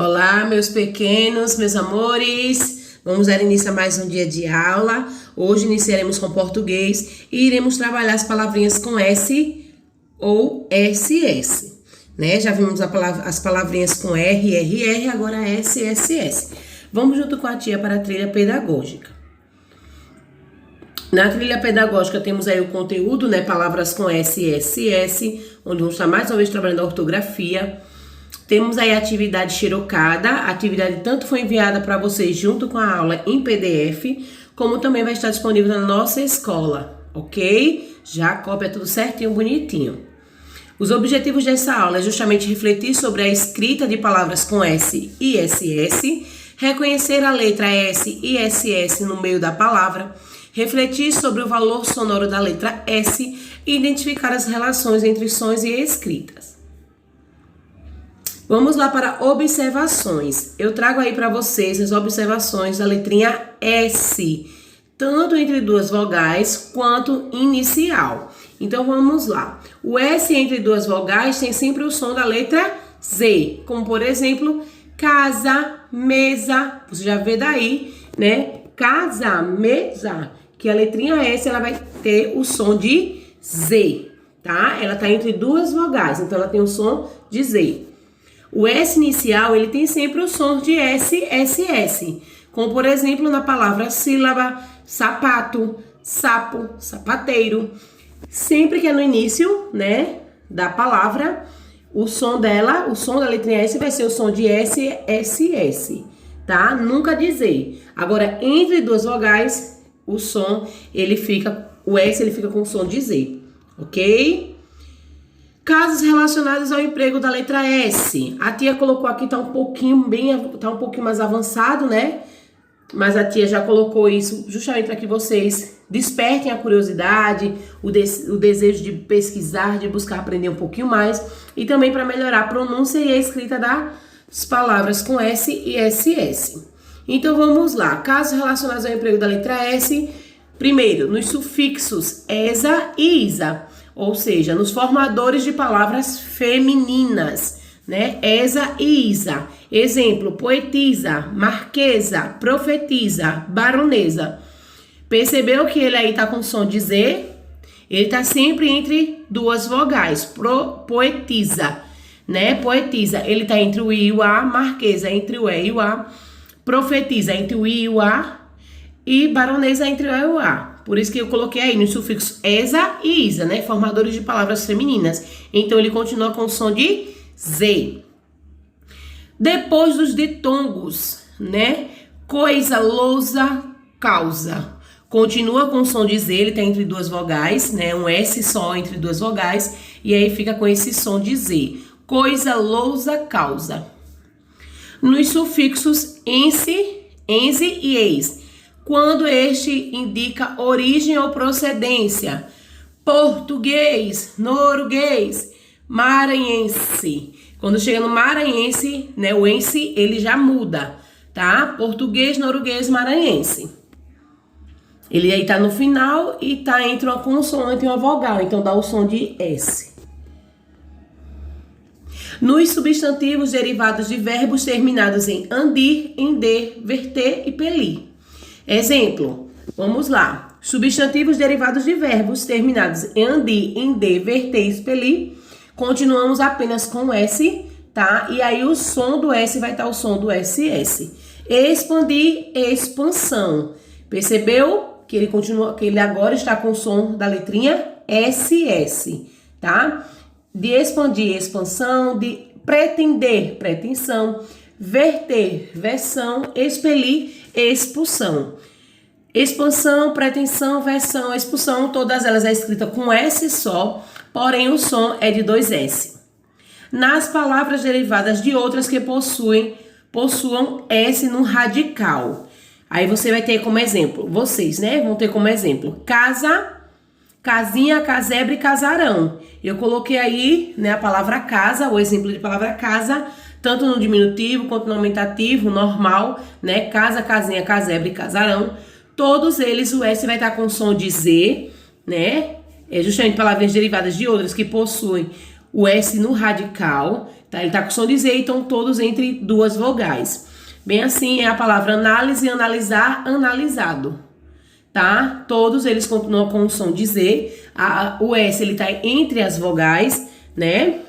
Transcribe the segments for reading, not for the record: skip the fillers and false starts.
Olá, meus pequenos, meus amores. Vamos dar início a mais um dia de aula. Hoje iniciaremos com português e iremos trabalhar as palavrinhas com S ou SS, né? Já vimos as palavrinhas com R, RR, agora S, SS. Vamos junto com a tia para a trilha pedagógica. Na trilha pedagógica temos aí o conteúdo, né? Palavras com S e SS, onde vamos estar mais uma vez trabalhando a ortografia. Temos aí a atividade xerocada. A atividade tanto foi enviada para vocês junto com a aula em PDF, como também vai estar disponível na nossa escola, ok? Já a cópia tudo certinho, bonitinho. Os objetivos dessa aula é justamente refletir sobre a escrita de palavras com S e SS, reconhecer a letra S e SS no meio da palavra, refletir sobre o valor sonoro da letra S e identificar as relações entre sons e escritas. Vamos lá para observações. Eu trago aí para vocês as observações da letrinha S, tanto entre duas vogais quanto inicial. Então vamos lá. O S entre duas vogais tem sempre o som da letra Z, como por exemplo, casa, mesa. Você já vê daí, né? Casa, mesa, que a letrinha S ela vai ter o som de Z, tá? Ela tá entre duas vogais, então ela tem o som de Z. O S inicial, ele tem sempre o som de S, SS, como por exemplo na palavra sílaba, sapato, sapo, sapateiro. Sempre que é no início, né, da palavra, o som dela, o som da letrinha S vai ser o som de S, SS, tá? Nunca de Z. Agora, entre duas vogais, o som, o S ele fica com o som de Z, ok? Casos relacionados ao emprego da letra S. A tia colocou aqui, tá um pouquinho mais avançado, né? Mas a tia já colocou isso justamente para que vocês despertem a curiosidade, o desejo de pesquisar, de buscar aprender um pouquinho mais e também para melhorar a pronúncia e a escrita das palavras com S e SS. Então vamos lá. Casos relacionados ao emprego da letra S. Primeiro, nos sufixos ESA e ISA. Ou seja, nos formadores de palavras femininas, né? ESA e ISA. Exemplo, poetisa, marquesa, profetisa, baronesa. Percebeu que ele aí tá com som de Z? Ele tá sempre entre duas vogais. Poetisa, né? Poetisa, ele tá entre o I e o A. Marquesa entre o E e o A. Profetisa entre o I e o A. E baronesa entre o E e o A. Por isso que eu coloquei aí nos sufixos ESA e ISA, né? Formadores de palavras femininas. Então, ele continua com o som de Z. Depois dos ditongos, né? Coisa, lousa, causa. Continua com o som de Z, ele tá entre duas vogais, né? Um S só entre duas vogais. E aí fica com esse som de Z. Coisa, lousa, causa. Nos sufixos ense e eis. Quando este indica origem ou procedência. Português, noruguês, maranhense. Quando chega no maranhense, né, o ense, ele já muda, tá? Português, noruguês, maranhense. Ele aí tá no final e tá entre uma consoante e uma vogal, então dá o som de S. Nos substantivos derivados de verbos terminados em andir, ender, verter e pelir. Exemplo, vamos lá. Substantivos derivados de verbos terminados em andir, ender, verter e expelir. Continuamos apenas com S, tá? E aí o som do S vai estar o som do SS. Expandir, expansão. Percebeu que ele continua, que ele agora está com o som da letrinha SS, tá? De expandir, expansão, de pretender, pretensão, verter, versão, expelir, expulsão. Expansão, pretensão, versão, expulsão, todas elas é escrita com S só, porém o som é de dois S. Nas palavras derivadas de outras que possuam S no radical. Aí você vai ter como exemplo, vocês, né, vão ter como exemplo, casa, casinha, casebre, casarão. Eu coloquei aí, né, a palavra casa, o exemplo de palavra casa, tanto no diminutivo quanto no aumentativo, normal, né? Casa, casinha, casebre, casarão. Todos eles, o S vai estar com som de Z, né? É justamente palavras derivadas de outras que possuem o S no radical. Tá? Ele tá com som de Z, então todos entre duas vogais. Bem assim é a palavra análise, analisar, analisado. Tá? Todos eles continuam com o som de Z. O S ele tá entre as vogais, né?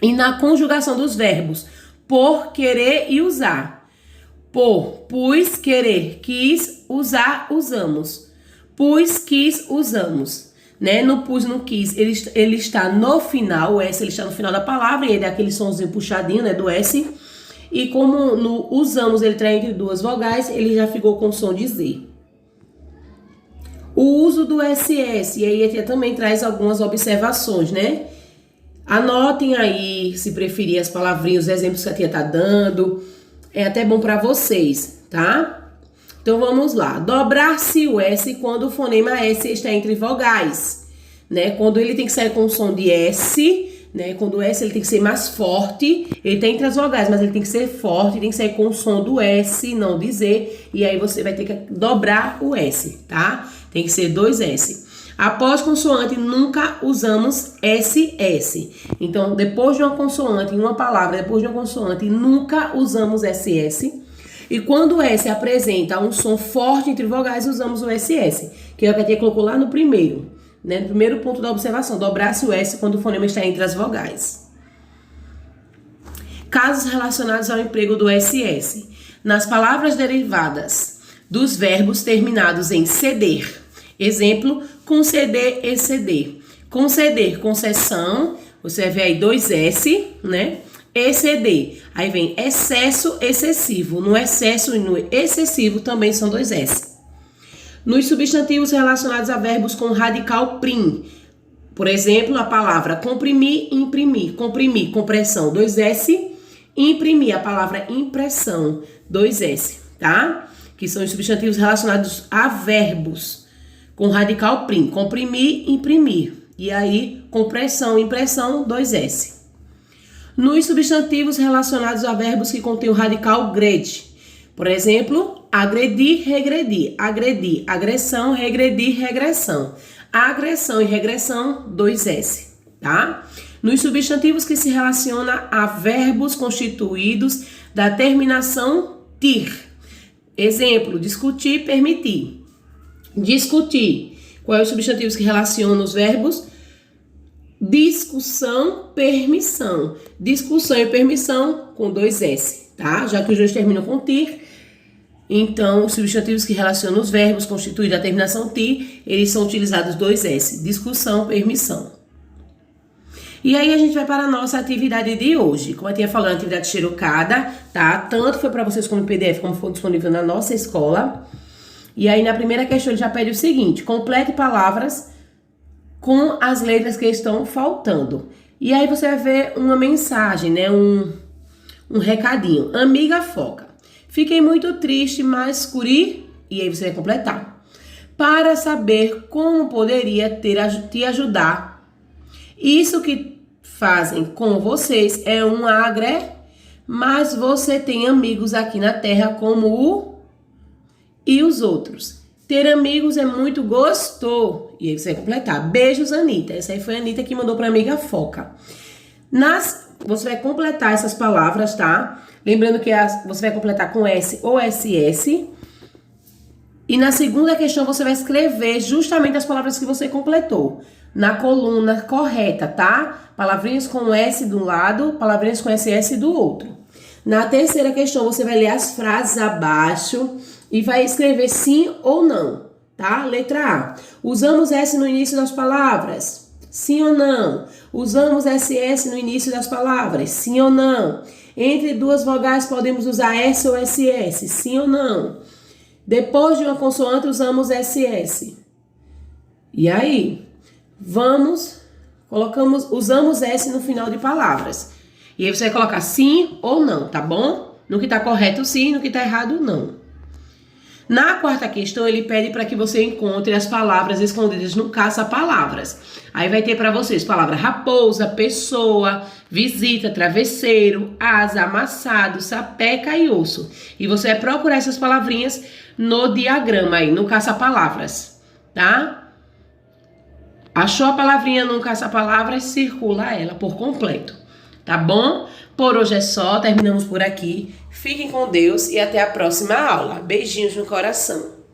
E na conjugação dos verbos, por, querer e usar. Por, pus, querer, quis, usar, usamos. Pus, quis, usamos. Né? No pus, no quis, ele está no final, o S ele está no final da palavra, e ele é aquele sonzinho puxadinho, né, do S. E como no usamos ele está entre duas vogais, ele já ficou com som de Z. O uso do SS, e aí a tia também traz algumas observações, né? Anotem aí, se preferir, as palavrinhas, os exemplos que a tia tá dando. É até bom para vocês, tá? Então vamos lá. Dobrar-se o S quando o fonema S está entre vogais, né? Quando ele tem que sair com o som de S, né? Quando o S ele tem que ser mais forte, ele tá entre as vogais, mas ele tem que ser forte, tem que sair com o som do S, não de Z, e aí você vai ter que dobrar o S, tá? Tem que ser 2 S. Após consoante, nunca usamos SS. Então, depois de uma consoante em uma palavra, depois de uma consoante, nunca usamos SS. E quando o S apresenta um som forte entre vogais, usamos o SS, que é o que a tia colocou lá no primeiro, né? No primeiro ponto da observação, dobrar-se o S quando o fonema está entre as vogais. Casos relacionados ao emprego do SS. Nas palavras derivadas dos verbos terminados em ceder. Exemplo, conceder, exceder. Conceder, concessão, você vai ver aí 2 S, né? Exceder, aí vem excesso, excessivo. No excesso e no excessivo também são 2 S. Nos substantivos relacionados a verbos com radical prim, por exemplo, a palavra comprimir, imprimir. Comprimir, compressão, 2 S. Imprimir, a palavra impressão, 2 S, tá? Que são os substantivos relacionados a verbos com radical prim. Comprimir, imprimir. E aí, compressão, impressão, 2 S. Nos substantivos relacionados a verbos que contêm o radical grade. Por exemplo, agredir, regredir. Agredir, agressão, regredir, regressão. Agressão e regressão, 2 S, tá? Nos substantivos que se relacionam a verbos constituídos da terminação tir. Exemplo, discutir, permitir. Discutir. Qual é os substantivos que relacionam os verbos? Discussão, permissão. Discussão e permissão com 2 S, tá? Já que os dois terminam com tir, então os substantivos que relacionam os verbos constituídos da terminação tir, eles são utilizados 2 S. Discussão, permissão. E aí a gente vai para a nossa atividade de hoje. Como eu tinha falado, a atividade xerocada, tá? Tanto foi para vocês como PDF, como foi disponível na nossa escola. E aí na primeira questão ele já pede o seguinte: complete palavras com as letras que estão faltando. E aí você vai ver uma mensagem, né? Um recadinho. Amiga foca. Fiquei muito triste, mas curi... E aí você vai completar. Para saber como poderia te ajudar. Isso que fazem com vocês é um mas você tem amigos aqui na Terra como o e os outros. Ter amigos é muito gostoso. E aí você vai completar. Beijos, Anitta. Essa aí foi a Anitta que mandou pra amiga foca. Você vai completar essas palavras, tá? Lembrando que você vai completar com S ou SS. E na segunda questão você vai escrever justamente as palavras que você completou. Na coluna correta, tá? Palavrinhas com S de um lado, palavrinhas com SS do outro. Na terceira questão você vai ler as frases abaixo e vai escrever sim ou não, tá? Letra A. Usamos S no início das palavras? Sim ou não? Usamos SS no início das palavras? Sim ou não? Entre duas vogais podemos usar S ou SS? Sim ou não? Depois de uma consoante usamos SS. E aí? Usamos S no final de palavras. E aí você vai colocar sim ou não, tá bom? No que tá correto sim, no que tá errado não. Na quarta questão, ele pede para que você encontre as palavras escondidas no caça-palavras. Aí vai ter para vocês palavra raposa, pessoa, visita, travesseiro, asa, amassado, sapeca e osso. E você vai procurar essas palavrinhas no diagrama aí, no caça-palavras, tá? Achou a palavrinha no caça-palavras, circula ela por completo. tá bom? Por hoje é só, terminamos por aqui. Fiquem com Deus e até a próxima aula. Beijinhos no coração.